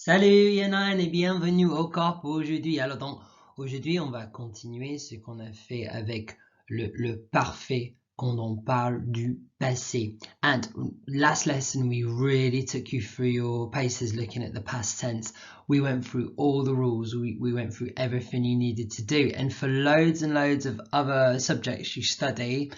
Salut Yann et bienvenue au corps pour aujourd'hui. Alors donc, aujourd'hui on va continuer ce qu'on a fait avec le parfait quand on parle du passé. And last lesson we really took you through your paces looking at the past tense. We went through all the rules, we went through everything you needed to do. And for loads and loads of other subjects you study,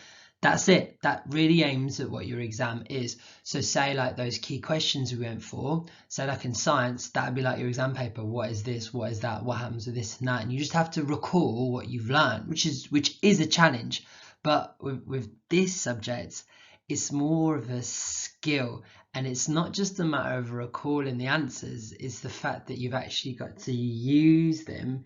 that's it. That really aims at what your exam is. So say like those key questions we went for, so like in science, that would be like your exam paper. What is this? What is that? What happens with this and that? And you just have to recall what you've learned, which is a challenge. But with this subject, it's more of a skill. And it's not just a matter of recalling the answers, it's the fact that you've actually got to use them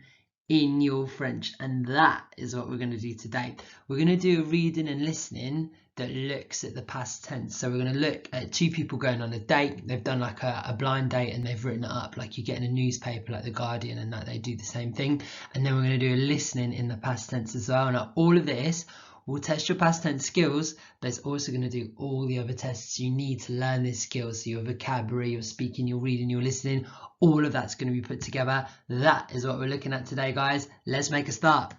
in your French, and that is what we're going to do today. We're going to do a reading and listening that looks at the past tense. So we're going to look at two people going on a date. They've done like a blind date and they've written it up like you get in a newspaper like The Guardian, and that they do the same thing. And then we're going to do a listening in the past tense as well. Now all of this will test your past tense skills, but it's also going to do all the other tests you need to learn this skill. So your vocabulary, your speaking, your reading, your listening, all of that's going to be put together. That is what we're looking at today, guys. Let's make a start.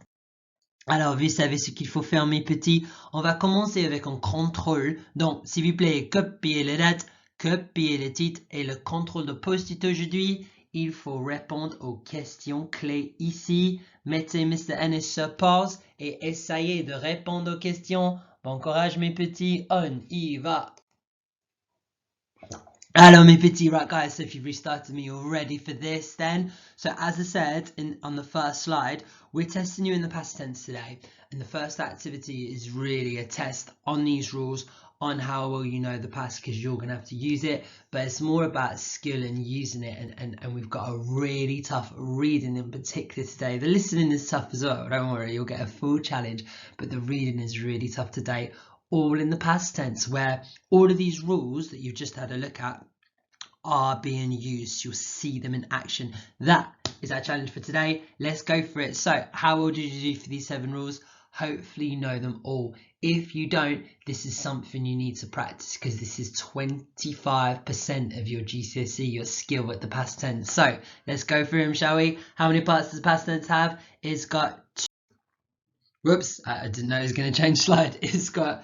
Alors, vous savez ce qu'il faut faire, mes petits. On va commencer avec un contrôle. Donc, s'il vous plaît, copiez les dates, copiez les titres et le contrôle de post-it aujourd'hui. Il faut répondre aux questions clés ici. Mettez Mr. Ennis sur pause et essayez de répondre aux questions. Bon courage, mes petits. On y va. Hello, mes petits. Right, guys, so if you've restarted me, you're ready for this then. So as I said on the first slide, we're testing you in the past tense today. And the first activity is really a test on these rules, on how well you know the past, because you're going to have to use it. But it's more about skill and using it. And we've got a really tough reading in particular today. The listening is tough as well. Don't worry, you'll get a full challenge. But the reading is really tough today. All in the past tense, where all of these rules that you've just had a look at are being used. You'll see them in action. That is our challenge for today. Let's go for it. So how well did you do for these 7 rules? Hopefully you know them all. If you don't, this is something you need to practice, because this is 25% of your GCSE, your skill at the past tense. So let's go through them, shall we? How many parts does past tense have? It's got whoops, I didn't know it was going to change slide. It's got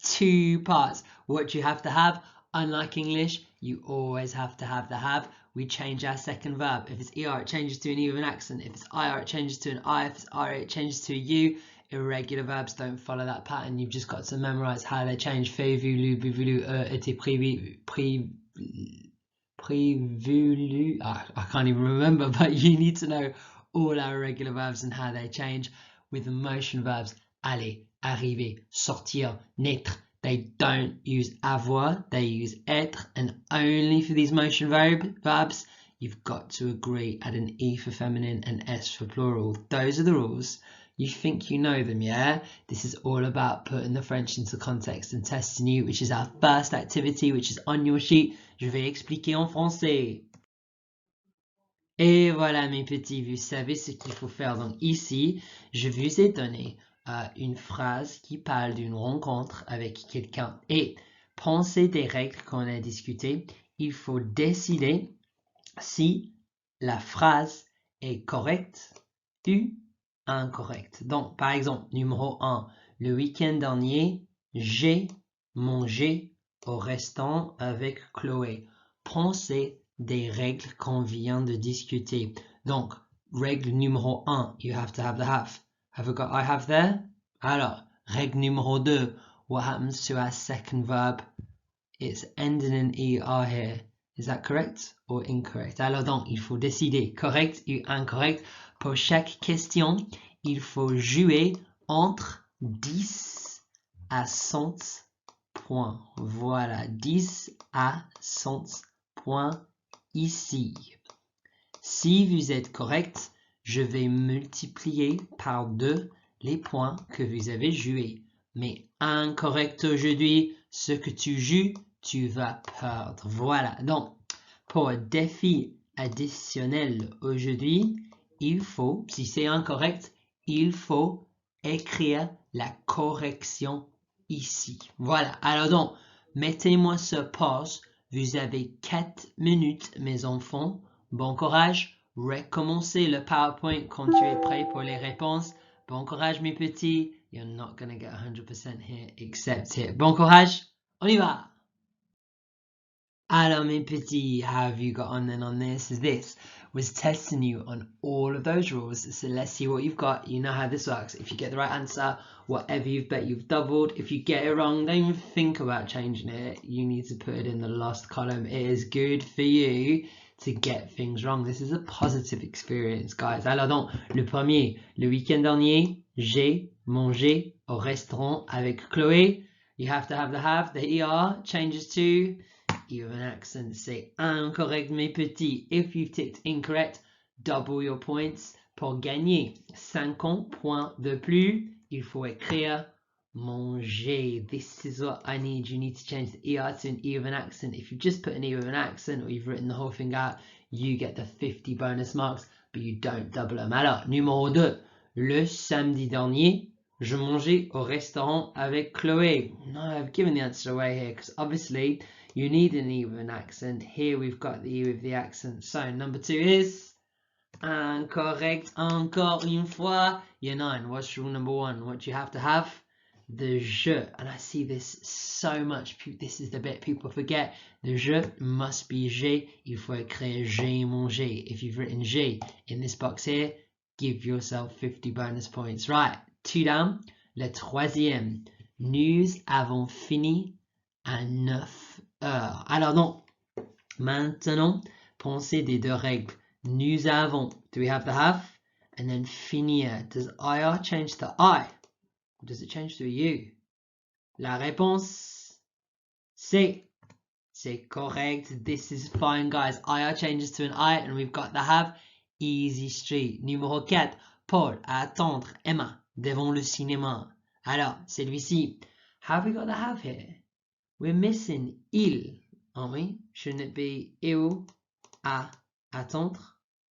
2 parts. What do you have to have? Unlike English, you always have to have the have. We change our second verb. If it's ER, it changes to an E with an accent. If it's IR, it changes to an I. If it's RA, it changes to a U. Irregular verbs don't follow that pattern. You've just got to memorize how they change. Fait, voulu, bu, voulu, été prévu, prévu. I can't even remember, but you need to know all our irregular verbs and how they change. With the motion verbs, aller, arriver, sortir, naître, they don't use avoir, they use être, and only for these motion verbs, you've got to agree at an E for feminine and S for plural. Those are the rules. You think you know them, yeah? This is all about putting the French into context and testing you, which is our first activity, which is on your sheet. Je vais expliquer en français. Et voilà, mes petits, vous savez ce qu'il faut faire. Donc ici, je vous ai donné une phrase qui parle d'une rencontre avec quelqu'un. Et pensez des règles qu'on a discutées. Il faut décider si la phrase est correcte ou incorrecte. Donc, par exemple, numéro 1, le week-end dernier, j'ai mangé au restaurant avec Chloé. Pensez des règles qu'on vient de discuter. Donc, règle numéro 1, you have to have the have. Have I got I have there? Alors, règle numéro 2, what happens to our second verb? It's ending in ER here. Is that correct or incorrect? Alors donc, il faut décider correct ou incorrect. Pour chaque question, il faut jouer entre 10 à 100 points. Voilà, 10 à 100 points ici. Si vous êtes correct, je vais multiplier par 2 les points que vous avez joués. Mais incorrect aujourd'hui, ce que tu joues, tu vas perdre. Voilà, donc pour un défi additionnel aujourd'hui, il faut, si c'est incorrect, il faut écrire la correction ici. Voilà, alors donc, mettez-moi sur pause. Vous avez 4 minutes, mes enfants. Bon courage. Recommencez le PowerPoint quand tu es prêt pour les réponses. Bon courage, mes petits. You're not going to get 100% here, except here. Bon courage. On y va. Alors, mes petits, how have you got on then on this? This was testing you on all of those rules. So let's see what you've got. You know how this works. If you get the right answer, whatever you've bet, you've doubled. If you get it wrong, don't even think about changing it. You need to put it in the last column. It is good for you to get things wrong. This is a positive experience, guys. Alors donc, le premier, le week-end dernier, j'ai mangé au restaurant avec Chloé. You have to have the ER changes to you have an accent. Say incorrect, mes petits. If you've ticked incorrect, double your points pour gagner 50 points de plus. Il faut écrire manger. This is what I need. You need to change the ER to an E with an accent. If you just put an E with an accent or you've written the whole thing out, you get the 50 bonus marks, but you don't double them. Alors, numéro 2. Le samedi dernier, je mangeais au restaurant avec Chloé. No, I've given the answer away here because obviously you need an E with an accent. Here we've got the E with the accent. So number 2 is incorrect. Encore une fois. Year 9. What's rule number 1? What do you have to have? The je. And I see this so much. This is the bit people forget. The je must be j'ai. Il faut écrire j'ai mangé. If you've written j'ai in this box here, give yourself 50 bonus points. Right. 2 down. Le troisième. Nous avons fini à 9 heures. Alors donc, maintenant, pensez des deux règles. Nous avons, do we have the have? And then finir. Does IR change to I? Or does it change to a U? La réponse, c'est correct. This is fine, guys. IR changes to an I, and we've got the have. Easy street. Numéro 4. Paul, à attendre Emma devant le cinéma. Alors, celui-ci. Have we got the have here? We're missing il, aren't we? Shouldn't it be il à attendre?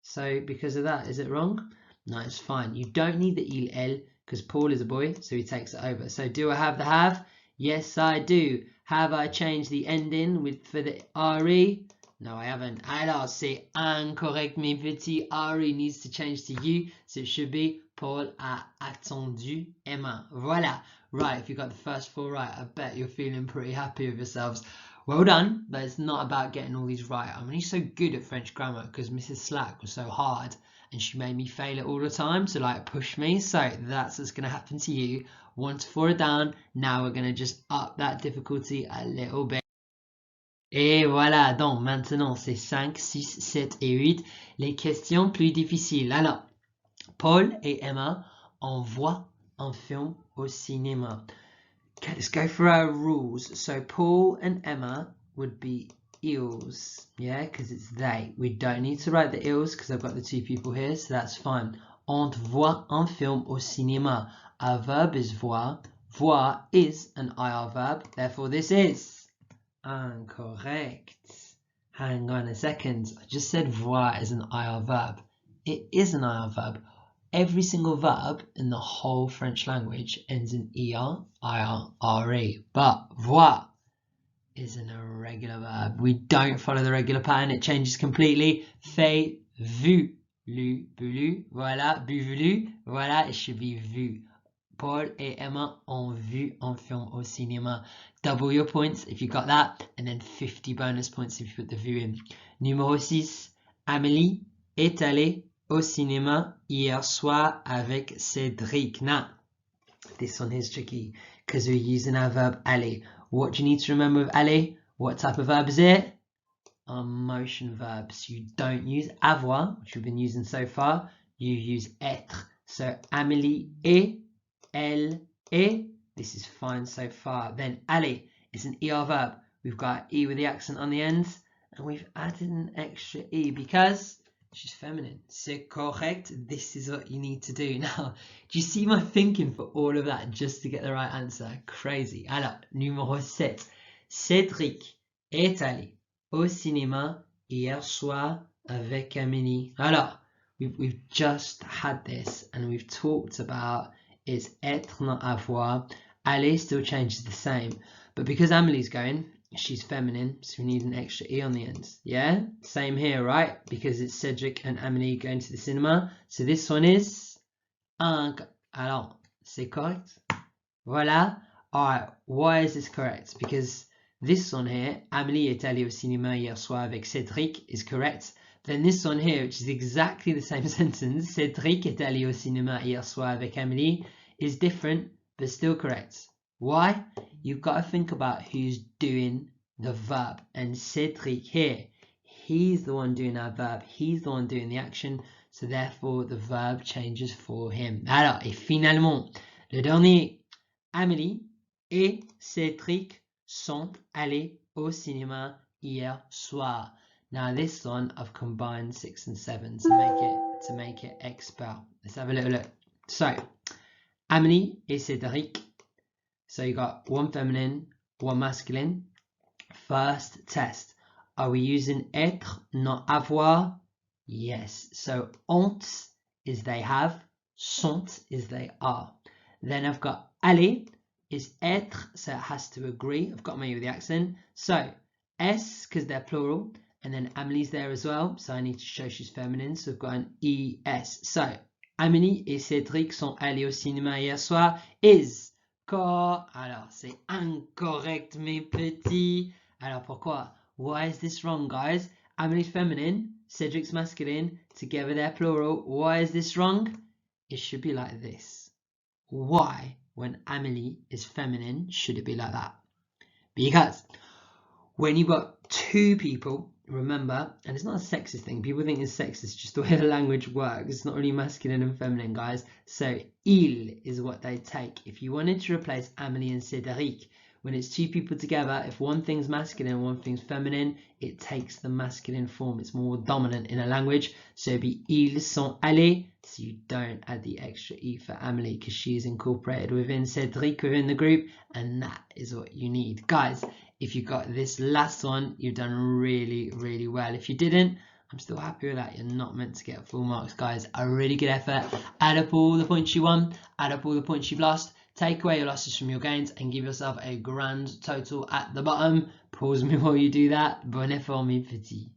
So because of that, is it wrong? No, it's fine. You don't need the il, elle, because Paul is a boy, so he takes it over. So do I have the have? Yes, I do. Have I changed the ending for the re? No, I haven't. Alors, c'est incorrect, mes petits. Re needs to change to you, so it should be Paul a attendu Emma. Voilà. Right, if you got the first 4 right, I bet you're feeling pretty happy with yourselves. Well done, but it's not about getting all these right. I'm only so good at French grammar because Mrs. Slack was so hard and she made me fail it all the time to like push me. So that's what's going to happen to you. 1 to 4 are down. Now we're going to just up that difficulty a little bit. Et voilà, donc maintenant c'est 5, 6, 7 et 8. Les questions plus difficiles. Alors, Paul et Emma envoient un film au cinéma. Okay, let's go through our rules. So Paul and Emma would be ils, yeah, because it's they. We don't need to write the ils because I've got the 2 people here, so that's fine. On voit un film au cinéma. Our verb is voir. Voir is an IR verb, therefore this is incorrect. Hang on a second. I just said voir is an IR verb. It is an IR verb. Every single verb in the whole French language ends in ER, IR, RE. But voir is an irregular verb. We don't follow the regular pattern. It changes completely. Fait, vu, lu, bu, voilà, bu, lu, voilà, it should be vu. Paul et Emma ont vu un film au cinéma. Double your points if you got that, and then 50 bonus points if you put the vu in. Numéro 6, Amélie est allée au cinéma hier soir avec Cédric. Now, this one is tricky because we're using our verb aller. What do you need to remember with aller? What type of verb is it? A motion verb. So you don't use avoir, which we've been using so far. You use être. So Amélie est, elle est. This is fine so far. Then aller is an ER verb. We've got E with the accent on the end, and we've added an extra E because she's feminine. C'est correct. This is what you need to do. Now, do you see my thinking for all of that just to get the right answer? Crazy. Alors, numéro 7. Cédric est allé au cinéma hier soir avec Amélie. Alors, we've just had this and we've talked about it's être, not avoir. Aller still changes the same. But because Amelie's going, she's feminine, so we need an extra E on the end. Yeah, same here, right? Because it's Cedric and Amélie going to the cinema. So this one is un. Alors, c'est correct? Voilà. Alright, why is this correct? Because this one here, Amélie est allée au cinéma hier soir avec Cédric, is correct. Then this one here, which is exactly the same sentence, Cédric est allé au cinéma hier soir avec Amélie, is different, but still correct. Why? You've got to think about who's doing the verb. And Cédric here, he's the one doing our verb. He's the one doing the action. So therefore, the verb changes for him. Alors, et finalement, le dernier, Amélie et Cédric sont allés au cinéma hier soir. Now this one I've combined 6 and 7 to make it expert. Let's have a little look. So Amélie et Cédric. So you got one feminine, one masculine. First test. Are we using être, not avoir? Yes. So ont is they have, sont is they are. Then I've got aller is être, so it has to agree. I've got me with the accent. So S, because they're plural, and then Amelie's there as well, so I need to show she's feminine, so I've got an ES. So Amélie et Cédric sont allés au cinéma hier soir is alors c'est incorrect mes petits. Alors pourquoi? Why is this wrong, guys? Amelie's feminine, Cédric's masculine, together they're plural. Why is this wrong? It should be like this. Why, when Amélie is feminine, should it be like that? Because when you've got two people, remember, and it's not a sexist thing, people think it's sexist, just the way the language works. It's not really masculine and feminine, guys. So il is what they take. If you wanted to replace Amélie and Cédric, when it's two people together, if one thing's masculine and one thing's feminine, it takes the masculine form. It's more dominant in a language. So it'd be ils sont allés. So you don't add the extra E for Amélie because she is incorporated within Cédric within the group. And that is what you need. Guys, if you got this last one, you've done really, really well. If you didn't, I'm still happy with that. You're not meant to get full marks, guys. A really good effort. Add up all the points you won. Add up all the points you've lost. Take away your losses from your gains and give yourself a grand total at the bottom. Pause me while you do that. Bon effort, mes petits.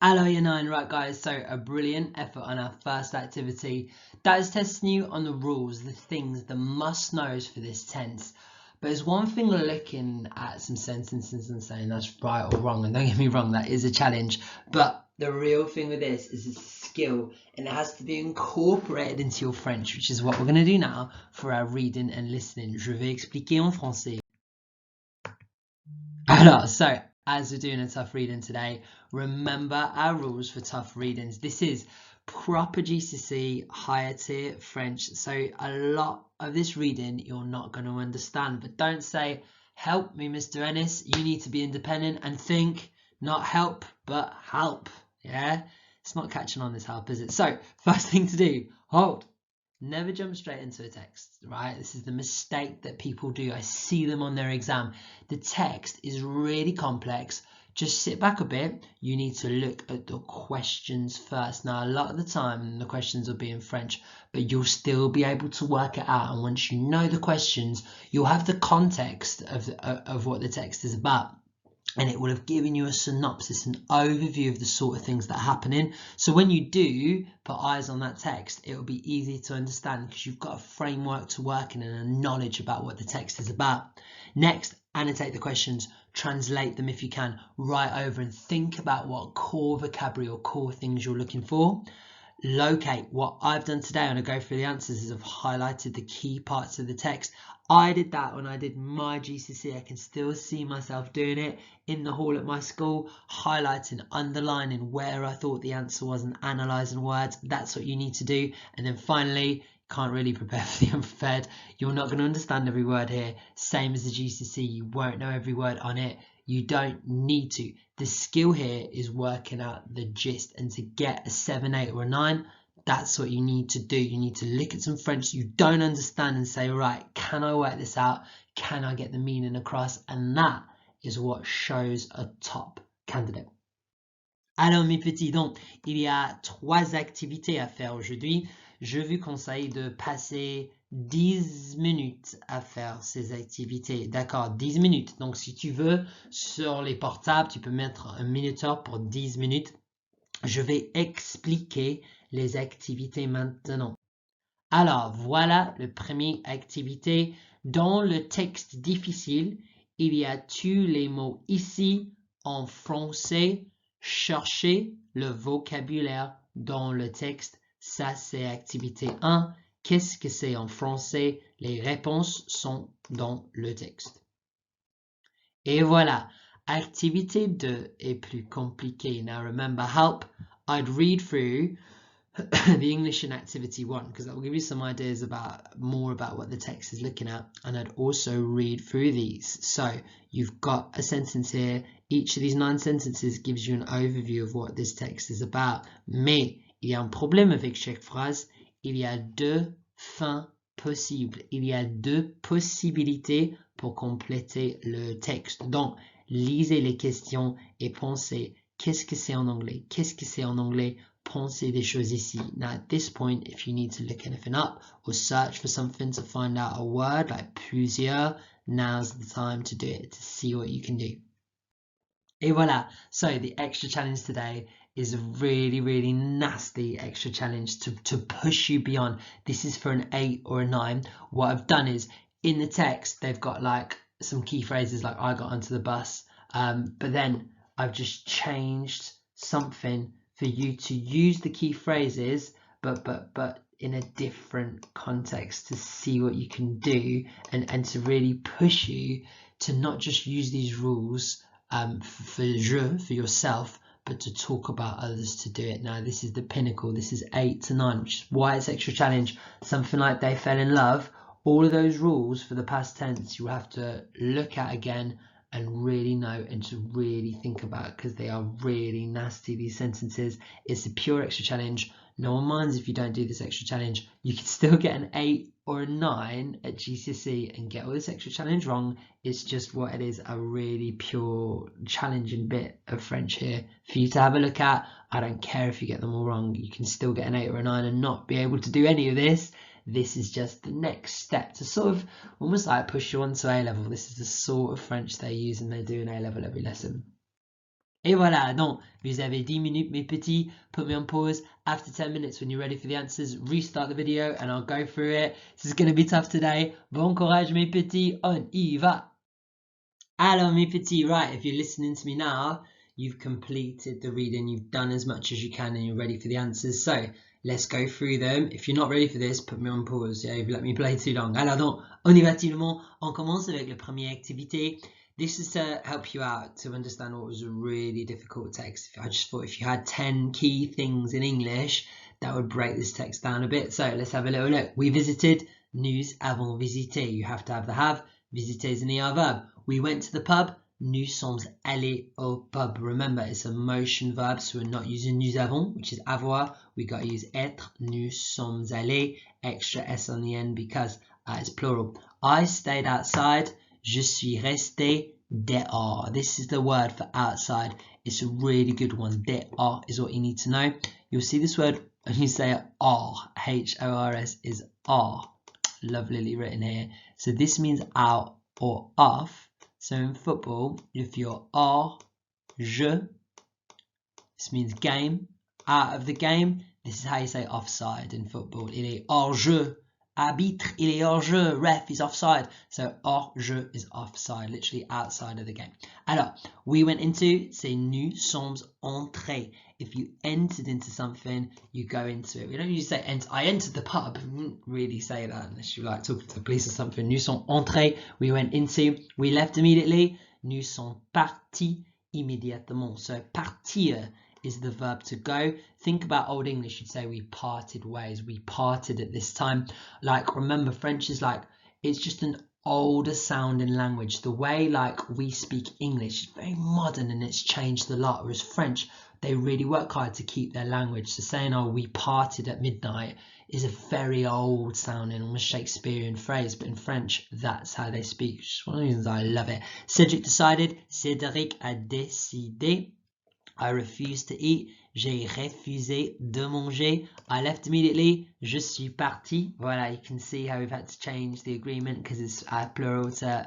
Hello, year 9. Right, guys, so a brilliant effort on our first activity. That is testing you on the rules, the things, the must-knows for this tense. But it's one thing looking at some sentences and saying that's right or wrong, and don't get me wrong, that is a challenge. But the real thing with this is it's a skill, and it has to be incorporated into your French, which is what we're going to do now for our reading and listening. Je vais expliquer en français. Alors, so as we're doing a tough reading today, remember our rules for tough readings. This is proper GCSE higher tier French, so a lot of this reading you're not going to understand, but don't say help me Mr. Ennis, you need to be independent and think, not help but help. Yeah, it's not catching on, this help, is it? So first thing to do, hold. Never jump straight into a text, right? This is the mistake that people do. I see them on their exam. The text is really complex. Just sit back a bit. You need to look at the questions first. Now, a lot of the time, the questions will be in French, but you'll still be able to work it out. And once you know the questions, you'll have the context of what the text is about. And it will have given you a synopsis, an overview of the sort of things that are happening. So when you do put eyes on that text, it will be easy to understand because you've got a framework to work in and a knowledge about what the text is about. Next, annotate the questions, translate them if you can, write over and think about what core vocabulary or core things you're looking for. Locate. What I've done today when I go through the answers is I've highlighted the key parts of the text. I did that when I did my GCSE. I can still see myself doing it in the hall at my school, highlighting, underlining where I thought the answer was and analysing words. That's what you need to do. And then finally, can't really prepare for the unprepared. You're not going to understand every word here. Same as the GCSE, you won't know every word on it. You don't need to. The skill here is working out the gist, and to get a 7, 8 or a 9, that's what you need to do. You need to look at some French you don't understand and say, right, can I work this out? Can I get the meaning across? And that is what shows a top candidate. Alors mes petits, donc il y a 3 activités à faire aujourd'hui. Je vous conseille de passer 10 minutes à faire ces activités. D'accord, 10 minutes. Donc, si tu veux, sur les portables, tu peux mettre un minuteur pour 10 minutes. Je vais expliquer les activités maintenant. Alors, voilà la première activité. Dans le texte difficile, il y a tous les mots ici en français. Cherchez le vocabulaire dans le texte. Ça, c'est activité 1. Qu'est-ce que c'est en français? Les réponses sont dans le texte. Et voilà, activité 2 est plus compliquée. Now remember, help, I'd read through the English in activity 1 because that will give you some ideas more about what the text is looking at, and I'd also read through these. So you've got a sentence here. Each of these 9 sentences gives you an overview of what this text is about. Mais il y a un problème avec chaque phrase. Il y a 2 fins possibles. Il y a 2 possibilités pour compléter le texte. Donc, lisez les questions et pensez, qu'est-ce que c'est en anglais? Qu'est-ce que c'est en anglais? Pensez des choses ici. Now at this point, if you need to look anything up or search for something to find out a word like plusieurs, now's the time to do it, to see what you can do. Et voilà, so the extra challenge today is a really, really nasty extra challenge to push you beyond. This is for an 8 or a 9. What I've done is, in the text, they've got like some key phrases like I got onto the bus, but then I've just changed something for you to use the key phrases, but in a different context to see what you can do and to really push you to not just use these rules for yourself, but to talk about others to do it. Now this is the pinnacle. This is 8 to 9, which is why it's extra challenge. Something like they fell in love. All of those rules for the past tense you have to look at again and really know and to really think about, because they are really nasty, these sentences. It's a pure extra challenge. No one minds if you don't do this extra challenge. You can still get an 8 or a 9 at GCSE and get all this extra challenge wrong. It's just what it is, a really pure challenging bit of French here for you to have a look at. I don't care if you get them all wrong. You can still get an 8 or a 9 and not be able to do any of this. This is just the next step to sort of almost like push you on to A-level. This is the sort of French they use and they do in A-level every lesson. Et voilà, donc vous avez 10 minutes mes petits. Put me on pause after 10 minutes when you're ready for the answers. Restart the video and I'll go through it. This is going to be tough today. Bon courage mes petits, on y va. Alors mes petits, right, if you're listening to me now, you've completed the reading, you've done as much as you can and you're ready for the answers. So let's go through them. If you're not ready for this, put me on pause. Yeah, you've let me play too long. Alors donc, on y va tout le monde. On commence avec la première activité. This is to help you out to understand what was a really difficult text. I just thought if you had 10 key things in English, that would break this text down a bit. So let's have a little look. We visited, nous avons visité. You have to have the have. Visiter is an ER verb. We went to the pub. Nous sommes allés au pub. Remember, it's a motion verb, so we're not using nous avons, which is avoir. We got to use être. Nous sommes allés. Extra S on the end because it's plural. I stayed outside. Je suis resté dehors. This is the word for outside. It's a really good one. Dehors is what you need to know. You'll see this word when you say hors. H-O-R-S is hors. Lovely written here. So this means out or off. So in football, if you're hors jeu, this means game, out of the game. This is how you say offside in football. Il est hors jeu. Arbitre, il est hors jeu. Ref is offside. So hors jeu is offside, literally outside of the game. Alors, we went into, c'est nous sommes entrés. If you entered into something, you go into it. We don't usually say, I entered the pub. We wouldn't really say that unless you like talking to the police or something. Nous sommes entrés. We went into. We left immediately. Nous sommes partis immédiatement. So partir is the verb to go. Think about Old English. You'd say we parted ways. We parted at this time. Like, remember, French is like, it's just an older sounding language. The way like we speak English is very modern and it's changed a lot. Whereas French, they really work hard to keep their language. So saying, oh, we parted at midnight is a very old sounding, almost Shakespearean phrase. But in French, that's how they speak. Which is one of the reasons I love it. Cedric decided. Cédric a décidé. I refuse to eat. j'ai refusé de manger. I left immediately. Je suis parti. Voilà, you can see how we've had to change the agreement because it's plural to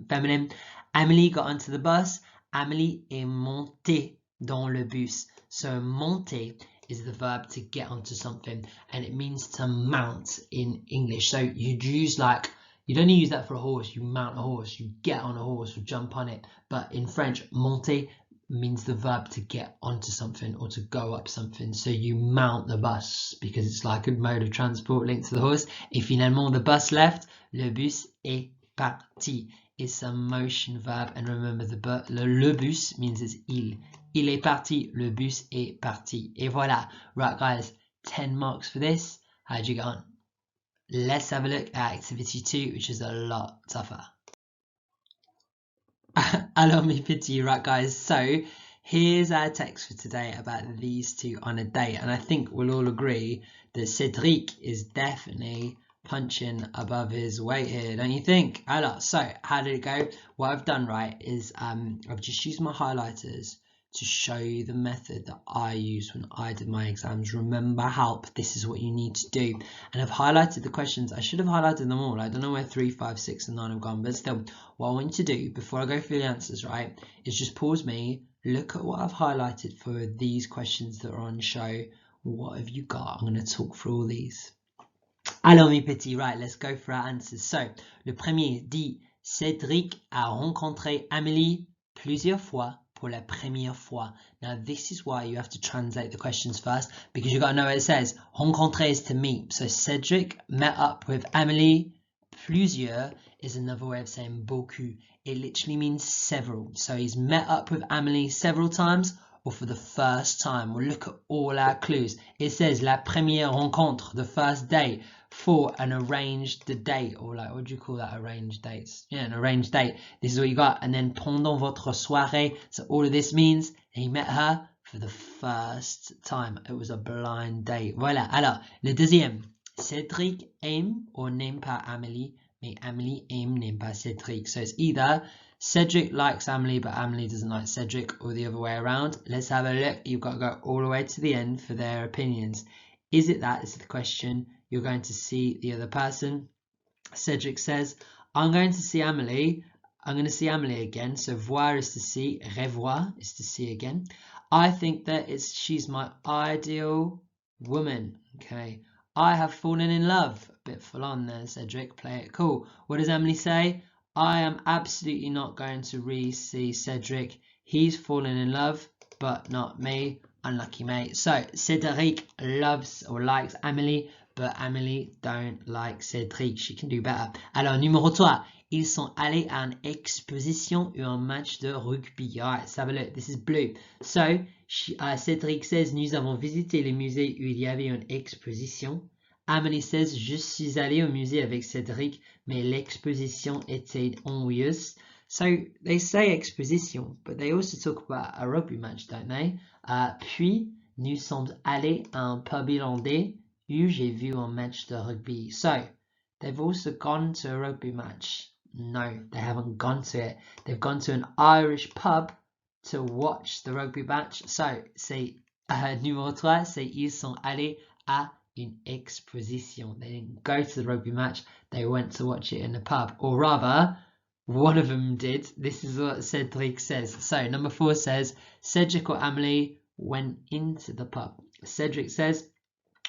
feminine. Amélie got onto the bus. Amélie est montée dans le bus. So monter is the verb to get onto something, and it means to mount in English. So you'd use like, you'd only use that for a horse. You mount a horse, you get on a horse or jump on it. But in French, monter means the verb to get onto something or to go up something. So you mount the bus because it's like a mode of transport linked to the horse. Et finalement, the bus left, le bus est parti. It's a motion verb, and remember le bus means it's il. Il est parti, le bus est parti. Et voilà. Right guys, 10 marks for this. How'd you get on? Let's have a look at activity 2, which is a lot tougher. Alors mes petits, right guys, so here's our text for today about these two on a date, and I think we'll all agree that Cédric is definitely punching above his weight here, don't you think? Alors, so how did it go? What I've done, right, is I've just used my highlighters to show you the method that I used when I did my exams. Remember, help, this is what you need to do. And I've highlighted the questions. I should have highlighted them all. I don't know where 3, 5, 6 and 9 have gone, but still, what I want you to do before I go through the answers, right, is just pause me, look at what I've highlighted for these questions that are on show. What have you got? I'm going to talk through all these. Alors mes petits, right, let's go for our answers. So, le premier dit, Cédric a rencontré Amélie plusieurs fois pour la première fois. Now this is why you have to translate the questions first, because you've got to know what it says. Rencontrer is to meet. So Cédric met up with Amélie. Plusieurs is another way of saying beaucoup. It literally means several. So he's met up with Amélie several times or for the first time. We'll look at all our clues. It says la première rencontre, the first date, for an arranged date, or like, what do you call that? Arranged dates. Yeah, an arranged date. This is what you got. And then pendant votre soirée. So all of this means he met her for the first time. It was a blind date. Voilà. Alors, le deuxième. Cédric aime or n'aime pas Amélie, mais Amélie aime, n'aime pas Cédric. So it's either Cédric likes Amélie, but Amélie doesn't like Cédric, or the other way around. Let's have a look. You've got to go all the way to the end for their opinions. Is it that? This is the question. You're going to see the other person. Cédric says, I'm going to see Amélie. I'm going to see Amélie again. So voir is to see, revoir is to see again. I think that she's my ideal woman. Okay. I have fallen in love. A bit full on there, Cédric. Play it cool. What does Amélie say? I am absolutely not going to re-see Cédric. He's fallen in love, but not me. Unlucky mate. So Cédric loves or likes Amélie, but Amélie don't like Cédric. She can do better. Alors, numéro 3. Ils sont allés à une exposition ou un match de rugby. Alright, let's have a look. This is blue. So, Cédric says, nous avons visité les musées où il y avait une exposition. Amélie says, je suis allé au musée avec Cédric, mais l'exposition était ennuyeuse. So, they say exposition, but they also talk about a rugby match, don't they? Puis, nous sommes allés à un pub irlandais où j'ai vu un match de rugby. So, they've also gone to a rugby match. No, they haven't gone to it. They've gone to an Irish pub to watch the rugby match. So, c'est numéro 3, c'est ils sont allés à une exposition. They didn't go to the rugby match. They went to watch it in the pub. Or rather, one of them did. This is what Cédric says. So, number 4 says, Cédric or Amélie went into the pub. Cédric says,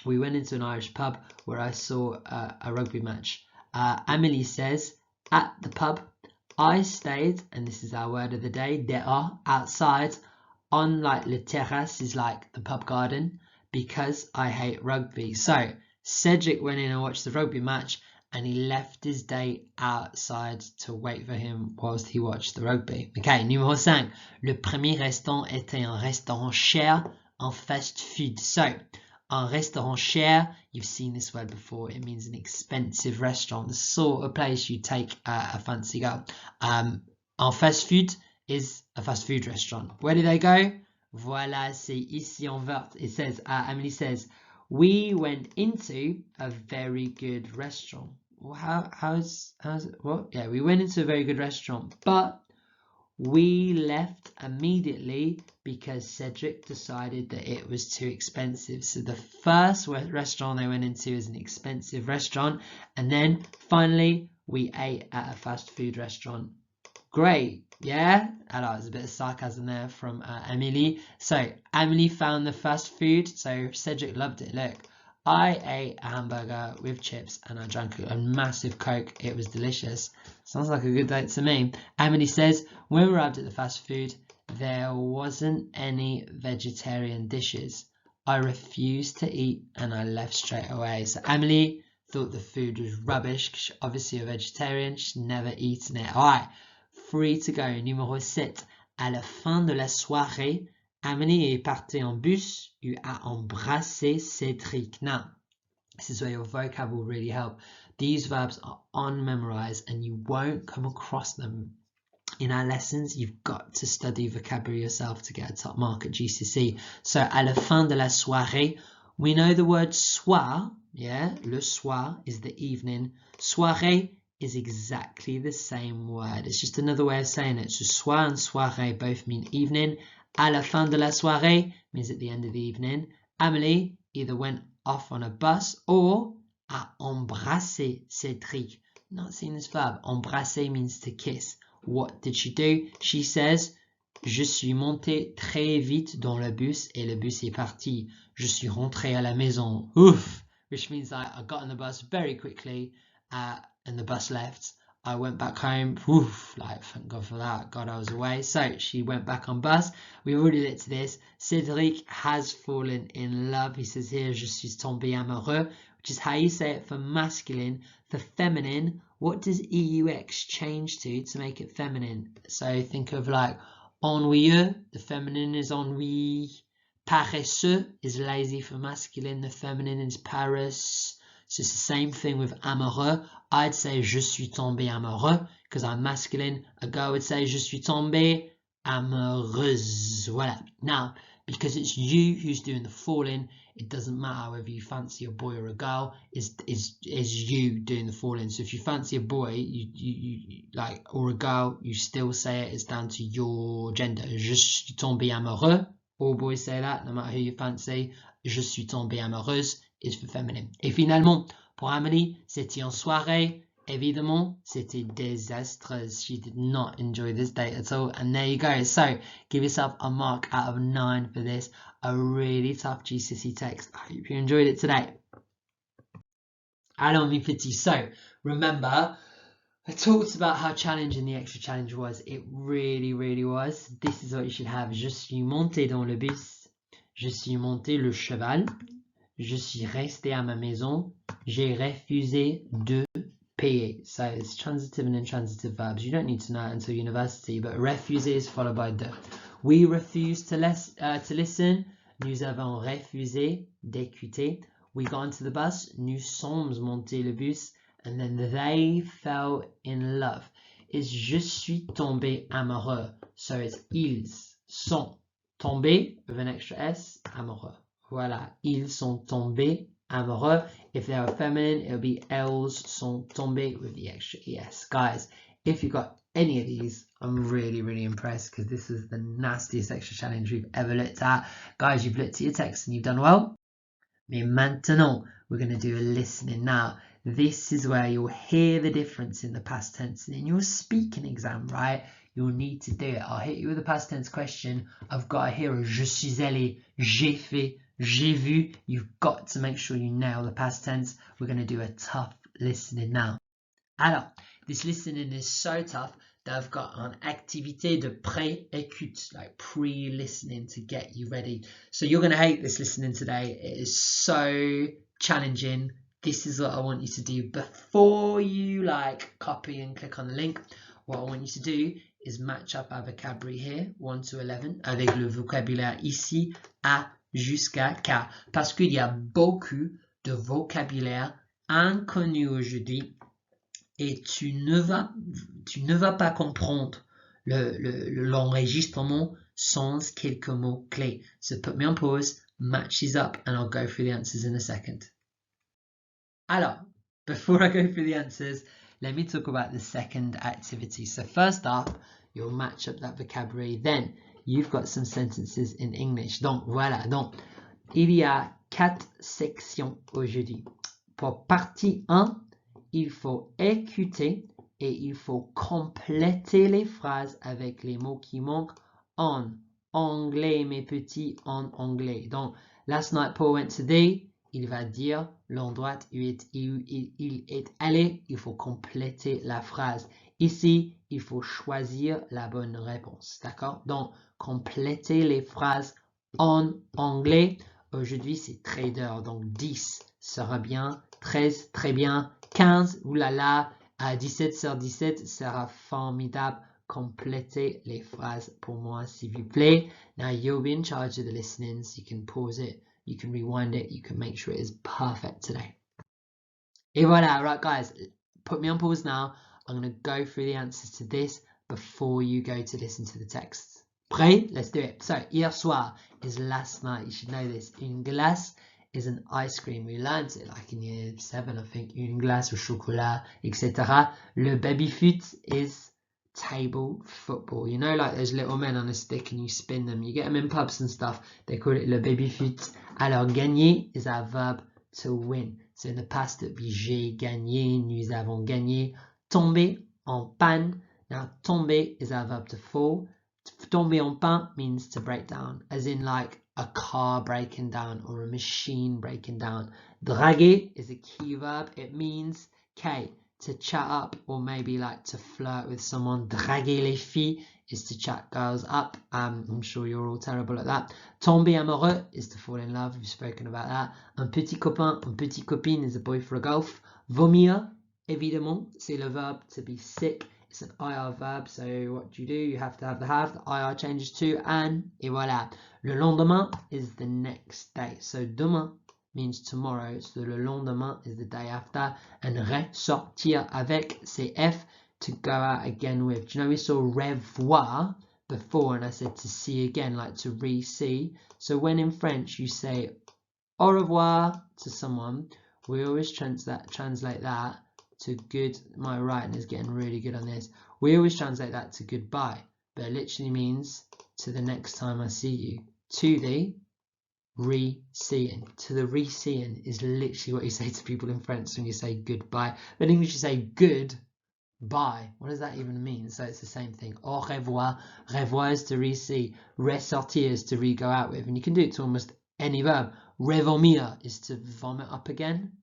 we went into an Irish pub where I saw a rugby match. Amélie says, at the pub, I stayed, and this is our word of the day, dehors, outside, on like le terrasse is like the pub garden, because I hate rugby. So, Cédric went in and watched the rugby match, and he left his date outside to wait for him whilst he watched the rugby. Okay, numéro 5. Le premier restaurant était un restaurant cher, un fast food. So, un restaurant cher, you've seen this word before, it means an expensive restaurant, the sort of place you take a fancy go. Un fast food is a fast food restaurant. Where did they go? Voilà, c'est ici en vert. It says, Amélie says, we went into a very good restaurant. Well, how's it? What? Yeah, we went into a very good restaurant, but We left immediately because Cedric decided that it was too expensive. So the first restaurant they went into is an expensive restaurant. And then finally, we ate at a fast food restaurant. Great, yeah? There's a bit of sarcasm there from Emily. So Emily found the fast food. So Cedric loved it. Look, I ate a hamburger with chips and I drank a massive Coke. It was delicious. Sounds like a good date to me. Emily says, when we arrived at the fast food, there wasn't any vegetarian dishes. I refused to eat and I left straight away. So Emily thought the food was rubbish because she's obviously a vegetarian. She's never eaten it. All right, 3 to go. Numéro 7. À la fin de la soirée, Emily est partie en bus et a embrassé Cédric. Now, this is where your vocab will really help. These verbs are unmemorized and you won't come across them in our lessons. You've got to study vocabulary yourself to get a top mark at GCSE. So, à la fin de la soirée, we know the word soir, yeah? Le soir is the evening. Soirée is exactly the same word. It's just another way of saying it. So, soir and soirée both mean evening. À la fin de la soirée means at the end of the evening. Amélie either went off on a bus or a embrassé Cédric. Not seeing this verb. Embrasser means to kiss. What did she do? She says, je suis montée très vite dans le bus et le bus est parti. Je suis rentrée à la maison. Oof! Which means I got on the bus very quickly and the bus left. I went back home. Oof! Like, thank God for that. God, I was away. So she went back on bus. We've already looked at this. Cédric has fallen in love. He says here, je suis tombé amoureux, which is how you say it for masculine. For feminine, what does EUX change to make it feminine? So think of like ennuyeux, the feminine is ennui. Paresseux is lazy for masculine, the feminine is paresse. So it's the same thing with amoureux. I'd say je suis tombé amoureux because I'm masculine. A girl would say je suis tombée amoureuse. Voilà. Now, because it's you who's doing the falling, it doesn't matter whether you fancy a boy or a girl. Is you doing the falling. So if you fancy a boy, you like, or a girl, you still say it. It's down to your gender. Je suis tombé amoureux. All boys say that, no matter who you fancy. Je suis tombée amoureuse is for feminine. Et finalement, pour Amélie, c'était en soirée. Évidemment, c'était désastreuse. She did not enjoy this date at all. And there you go. So, give yourself a mark out of 9 for this. A really tough GCSE text. I hope you enjoyed it today. Alors, mes petits. So, remember, I talked about how challenging the extra challenge was. It really, really was. This is what you should have. Je suis monté dans le bus. Je suis monté le cheval. Je suis resté à ma maison. J'ai refusé de payer. So it's transitive and intransitive verbs. You don't need to know it until university, but refuser is followed by de. We refused to listen. Nous avons refusé d'écouter. We got onto the bus. Nous sommes montés le bus. And then they fell in love. It's je suis tombé amoureux. So it's ils sont tombés with an extra S, amoureux. Voilà, ils sont tombés amoureux. If they were feminine, it would be elles sont tombées with the extra ES. Guys, if you got any of these, I'm really, really impressed because this is the nastiest extra challenge we've ever looked at. Guys, you've looked at your text and you've done well. Mais maintenant, we're going to do a listening now. This is where you'll hear the difference in the past tense. And in your speaking exam, right, you'll need to do it. I'll hit you with a past tense question. I've got to hear a je suis allé, j'ai fait, j'ai vu. You've got to make sure you nail the past tense. We're going to do a tough listening now. Alors, this listening is so tough that I've got an activité de pré-écoute, like pre-listening to get you ready. So you're going to hate this listening today. It is so challenging. This is what I want you to do before you like copy and click on the link. What I want you to do is match up our vocabulary here, 1 to 11, avec le vocabulaire ici, A jusqu'à K. Parce qu'il y a beaucoup de vocabulaire inconnu aujourd'hui et tu ne vas pas comprendre l'enregistrement sans quelques mots clés. So put me on pause, match these up, and I'll go through the answers in a second. Alors, before I go through the answers, let me talk about the second activity. So first up, you'll match up that vocabulary. Then, you've got some sentences in English. Donc, voilà. Donc, il y a 4 sections aujourd'hui. Pour partie 1, il faut écouter et il faut compléter les phrases avec les mots qui manquent en anglais, mes petits, en anglais. Donc, last night Paul went to the, il va dire l'endroit où il est allé, il faut compléter la phrase. Ici, il faut choisir la bonne réponse. D'accord? Donc, compléter les phrases en anglais. Aujourd'hui, c'est trader, donc 10 sera bien, 13 très bien, 15 oulala, à 17 sur 17 sera formidable. Complétez les phrases pour moi, s'il vous plaît. Now, you'll be in charge of the listening, so you can pause it, you can rewind it, you can make sure it is perfect today. Et voilà, right guys, put me on pause now. I'm going to go through the answers to this before you go to listen to the texts. Prêt? Let's do it. So, hier soir is last night. You should know this. Une glace is an ice cream. We learned it like in year 7, I think. Une glace au chocolat, etc. Le baby-foot is table football. You know, like those little men on a stick and you spin them. You get them in pubs and stuff. They call it le baby-foot. Alors, gagner is our verb to win. So in the past, it would be j'ai gagné, nous avons gagné. Tomber en panne. Now, tomber is our verb to fall. Tomber en panne means to break down, as in like a car breaking down or a machine breaking down. Draguer is a key verb. It means, K, to chat up or maybe like to flirt with someone. Draguer les filles is to chat girls up. I'm sure you're all terrible at that. Tomber amoureux is to fall in love. We've spoken about that. Un petit copain, une petite copine is a boy for a golf. Vomir, évidemment, c'est le verb to be sick. It's an IR verb, so what do? You have to have the have. The IR changes to an, et voilà. Le lendemain is the next day. So demain means tomorrow, so le lendemain is the day after. And ressortir avec, c'est F, to go out again with. Do you know we saw revoir before and I said to see again, like to re-see. So when in French you say au revoir to someone, we always translate that to good. My writing is getting really good on this. We always translate that to goodbye, but it literally means to the next time I see you. To the re-seeing. To the re-seeing is literally what you say to people in French when you say goodbye. But in English you say goodbye. What does that even mean? So it's the same thing. Au revoir. Revoir is to re-see. Ressortir is to re-go out with. And you can do it to almost any verb. Revomir is to vomit up again.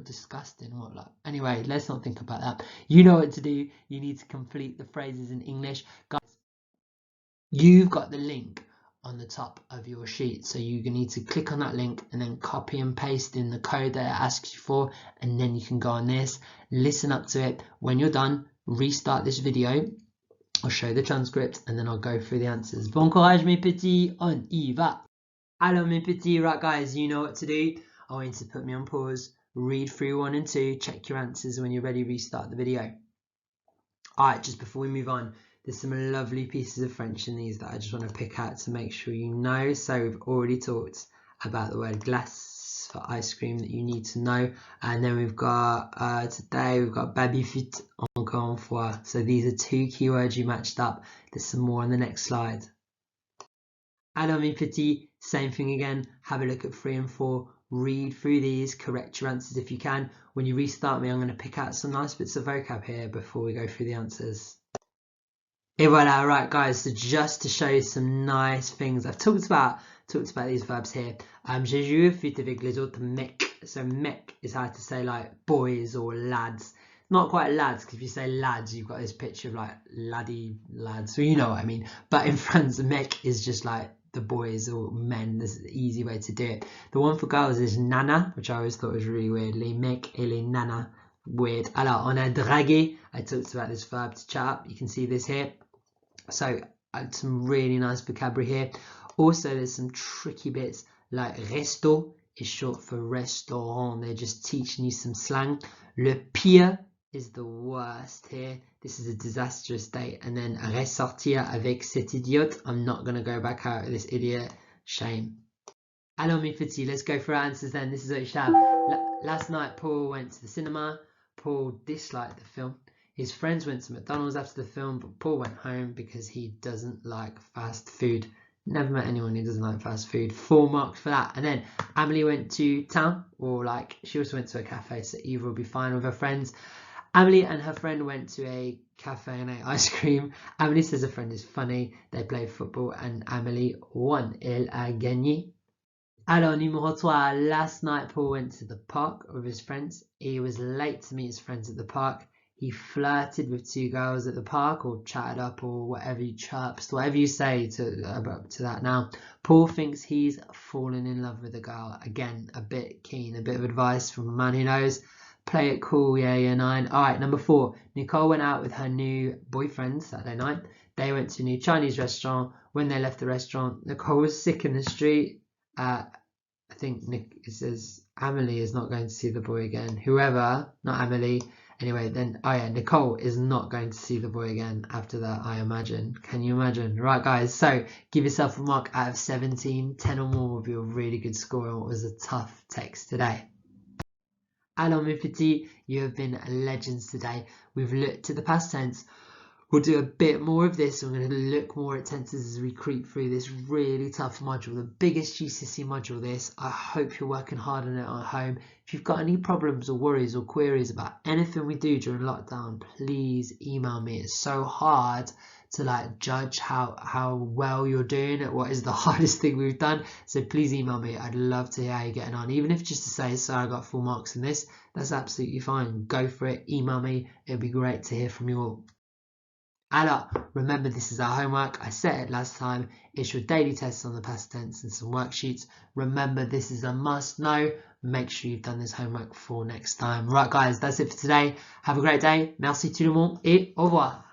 Disgusting. What like? Anyway, let's not think about that. You know what to do. You need to complete the phrases in English. Guys, you've got the link on the top of your sheet. So you need to click on that link and then copy and paste in the code that it asks you for. And then you can go on this, listen up to it. When you're done, restart this video. I'll show the transcript and then I'll go through the answers. Bon courage mes petits, on y va. Alors mes petits, right guys, you know what to do. I want you to put me on pause, read through 1 and 2, check your answers. When you're ready, restart the video. Alright, just before we move on, there's some lovely pieces of French in these that I just want to pick out to make sure you know. So we've already talked about the word glace for ice cream that you need to know. And then we've got, today we've got baby-foot, encore une fois. So these are 2 keywords you matched up. There's some more on the next slide. Alors mes petits, same thing again. Have a look at 3 and 4. Read through these, correct your answers if you can. When you restart me, I'm going to pick out some nice bits of vocab here before we go through the answers. Et voilà, right guys, so just to show you some nice things, I've talked about these verbs here. J'ai joué foot avec les autres mecs. So mec is how to say like boys or lads. Not quite lads, because if you say lads, you've got this picture of like laddie lads, so you know what I mean. But in France, mec is just like the boys or men. This is the easy way to do it. The one for girls is nana, which I always thought was really weird. Les mecs et les nanas. Weird. Alors, on a dragué. I talked about this verb to chat up. You can see this here. So, some really nice vocabulary here. Also, there's some tricky bits like resto is short for restaurant. They're just teaching you some slang. Le pire is the worst here. This is a disastrous day. And then ressortir avec cet idiote. I'm not going to go back out with this idiot. Shame. Alors mes petits, let's go for our answers then. This is what you should have. Last night Paul went to the cinema. Paul disliked the film. His friends went to McDonald's after the film, but Paul went home because he doesn't like fast food. Never met anyone who doesn't like fast food. 4 marks for that. And then Amelie went to town, or like she also went to a cafe, so Eva will be fine with her friends. Amelie and her friend went to a cafe and ate ice cream. Amelie says her friend is funny. They played football and Amelie won. Elle a gagné. Alors, numéro 3. Last night, Paul went to the park with his friends. He was late to meet his friends at the park. He flirted with 2 girls at the park, or chatted up, or whatever you chirped, whatever you say to that now. Paul thinks he's fallen in love with a girl. Again, a bit keen, a bit of advice from a man who knows. Play it cool, yeah, 9. All right, number 4. Nicole went out with her new boyfriend Saturday night. They went to a new Chinese restaurant. When they left the restaurant, Nicole was sick in the street. I think it says Amelie is not going to see the boy again. Whoever, not Amelie. Anyway, then, oh yeah, Nicole is not going to see the boy again after that, I imagine. Can you imagine? Right, guys, so give yourself a mark out of 17. 10 or more will be a really good score on what was a tough text today. Alors, mes petits, you have been legends today. We've looked at the past tense. We'll do a bit more of this. We're going to look more at tenses as we creep through this really tough module, the biggest GCSE module this. I hope you're working hard on it at home. If you've got any problems or worries or queries about anything we do during lockdown, please email me. It's so hard to like judge how well you're doing at what is the hardest thing we've done. So please email me. I'd love to hear how you're getting on. Even if just to say, sorry, I got full marks in this, that's absolutely fine. Go for it. Email me. It'd be great to hear from you all. Alors, remember this is our homework. I said it last time. It's your daily tests on the past tense and some worksheets. Remember this is a must know. Make sure you've done this homework for next time. Right guys, that's it for today. Have a great day. Merci tout le monde et au revoir.